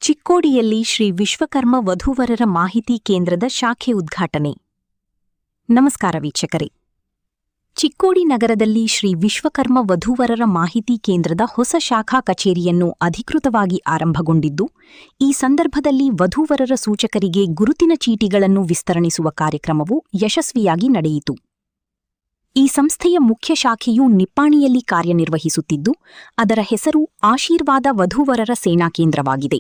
ಚಿಕ್ಕೋಡಿಯಲ್ಲಿ ಶ್ರೀ ವಿಶ್ವಕರ್ಮ ವಧೂವರರ ಮಾಹಿತಿ ಕೇಂದ್ರದ ಶಾಖೆ ಉದ್ಘಾಟನೆ. ನಮಸ್ಕಾರ ವೀಕ್ಷಕರೇ. ಚಿಕ್ಕೋಡಿ ನಗರದಲ್ಲಿ ಶ್ರೀ ವಿಶ್ವಕರ್ಮ ವಧೂವರರ ಮಾಹಿತಿ ಕೇಂದ್ರದ ಹೊಸ ಶಾಖಾ ಕಚೇರಿಯನ್ನು ಅಧಿಕೃತವಾಗಿ ಆರಂಭಗೊಂಡಿದ್ದು, ಈ ಸಂದರ್ಭದಲ್ಲಿ ವಧೂವರರ ಸೂಚಕರಿಗೆ ಗುರುತಿನ ಚೀಟಿಗಳನ್ನು ವಿಸ್ತರಿಸುವ ಕಾರ್ಯಕ್ರಮವು ಯಶಸ್ವಿಯಾಗಿ ನಡೆಯಿತು. ಈ ಸಂಸ್ಥೆಯ ಮುಖ್ಯ ಶಾಖೆಯು ನಿಪ್ಪಾಣಿಯಲ್ಲಿ ಕಾರ್ಯನಿರ್ವಹಿಸುತ್ತಿದ್ದು, ಅದರ ಹೆಸರು ಆಶೀರ್ವಾದ ವಧೂವರರ ಸೇನಾ ಕೇಂದ್ರವಾಗಿದೆ.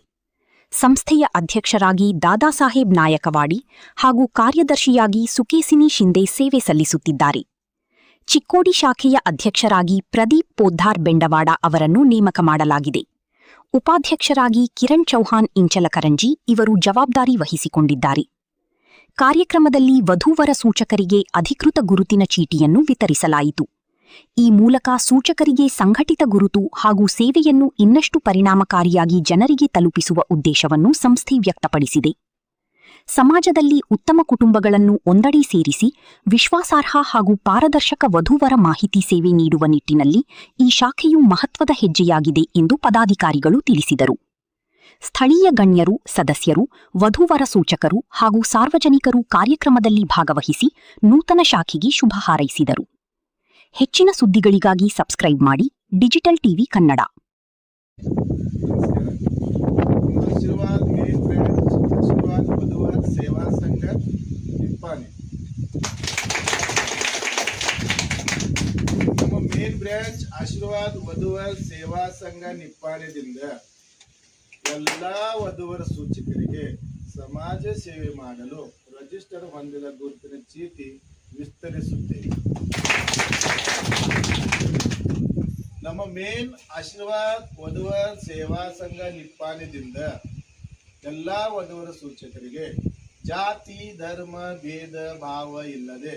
ಸಂಸ್ಥೆಯ ಅಧ್ಯಕ್ಷರಾಗಿ ದಾದಾಸಾಹೇಬ್ ನಾಯಕವಾಡಿ ಹಾಗೂ ಕಾರ್ಯದರ್ಶಿಯಾಗಿ ಸುಕೇಸಿನಿ ಶಿಂದೆ ಸೇವೆ ಸಲ್ಲಿಸುತ್ತಿದ್ದಾರೆ. ಚಿಕ್ಕೋಡಿ ಶಾಖೆಯ ಅಧ್ಯಕ್ಷರಾಗಿ ಪ್ರದೀಪ್ ಪೋದ್ದಾರ್ ಬೆಂಡವಾಡ ಅವರನ್ನು ನೇಮಕ ಮಾಡಲಾಗಿದೆ. ಉಪಾಧ್ಯಕ್ಷರಾಗಿ ಕಿರಣ್ ಚೌಹಾನ್ ಇಂಚಲಕರಂಜಿ ಇವರು ಜವಾಬ್ದಾರಿ ವಹಿಸಿಕೊಂಡಿದ್ದಾರೆ. ಕಾರ್ಯಕ್ರಮದಲ್ಲಿ ವಧೂವರ ಸೂಚಕರಿಗೆ ಅಧಿಕೃತ ಗುರುತಿನ ಚೀಟಿಯನ್ನು ವಿತರಿಸಲಾಯಿತು. ಈ ಮೂಲಕ ಸೂಚಕರಿಗೆ ಸಂಘಟಿತ ಗುರುತು ಹಾಗೂ ಸೇವೆಯನ್ನು ಇನ್ನಷ್ಟು ಪರಿಣಾಮಕಾರಿಯಾಗಿ ಜನರಿಗೆ ತಲುಪಿಸುವ ಉದ್ದೇಶವನ್ನು ಸಂಸ್ಥೆ ವ್ಯಕ್ತಪಡಿಸಿದೆ. ಸಮಾಜದಲ್ಲಿ ಉತ್ತಮ ಕುಟುಂಬಗಳನ್ನು ಒಂದೆಡೆ ಸೇರಿಸಿ ವಿಶ್ವಾಸಾರ್ಹ ಹಾಗೂ ಪಾರದರ್ಶಕ ವಧೂವರ ಮಾಹಿತಿ ಸೇವೆ ನೀಡುವ ನಿಟ್ಟಿನಲ್ಲಿ ಈ ಶಾಖೆಯು ಮಹತ್ವದ ಹೆಜ್ಜೆಯಾಗಿದೆ ಎಂದು ಪದಾಧಿಕಾರಿಗಳು ತಿಳಿಸಿದರು. ಸ್ಥಳೀಯ ಗಣ್ಯರು, ಸದಸ್ಯರು, ವಧೂವರ ಸೂಚಕರು ಹಾಗೂ ಸಾರ್ವಜನಿಕರು ಕಾರ್ಯಕ್ರಮದಲ್ಲಿ ಭಾಗವಹಿಸಿ ನೂತನ ಶಾಖೆಗೆ ಶುಭ ಹಾರೈಸಿದರು. ಹೆಚ್ಚಿನ ಸುದ್ದಿಗಳಿಗಾಗಿ ಸಬ್ಸ್ಕ್ರೈಬ್ ಮಾಡಿ ಡಿಜಿಟಲ್ ಟಿವಿ ಕನ್ನಡ. ಸೇವಾ ಸಂಘ ನಿಪ್ಪಾಣಿ ನಮ್ಮ ಮೇನ್ ಬ್ರಾಂಚ್ ಆಶೀರ್ವಾದ್ ವಧುವರ ಸೇವಾ ಸಂಘ ನಿಪ್ಪಾಣಿದಿಂದ ಎಲ್ಲಾ ವಧುವರ ಸೂಚಕರಿಗೆ ಸಮಾಜ ಸೇವೆ ಮಾಡಲು ರಿಜಿಸ್ಟರ್ ಹೊಂದಿದ ಗುರುತಿನ ಚೀಟಿ ವಿಸ್ತರಿಸುತ್ತೇವೆ. ನಮ್ಮ ಮೇನ್ ಆಶೀರ್ವಾದ್ ವಧುವರ ಸೇವಾ ಸಂಘ ನಿಪ್ಪಾಣಿದಿಂದ ಎಲ್ಲಾ ವಧುವರ ಸೂಚಕರಿಗೆ ಜಾತಿ ಧರ್ಮ ಭೇದ ಭಾವ ಇಲ್ಲದೆ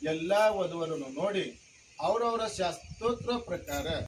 ಎಲ್ಲಾ ವಧುವರನ್ನು ನೋಡಿ ಅವರವರ ಶಾಸ್ತ್ರೋಕ್ತ ಪ್ರಕಾರ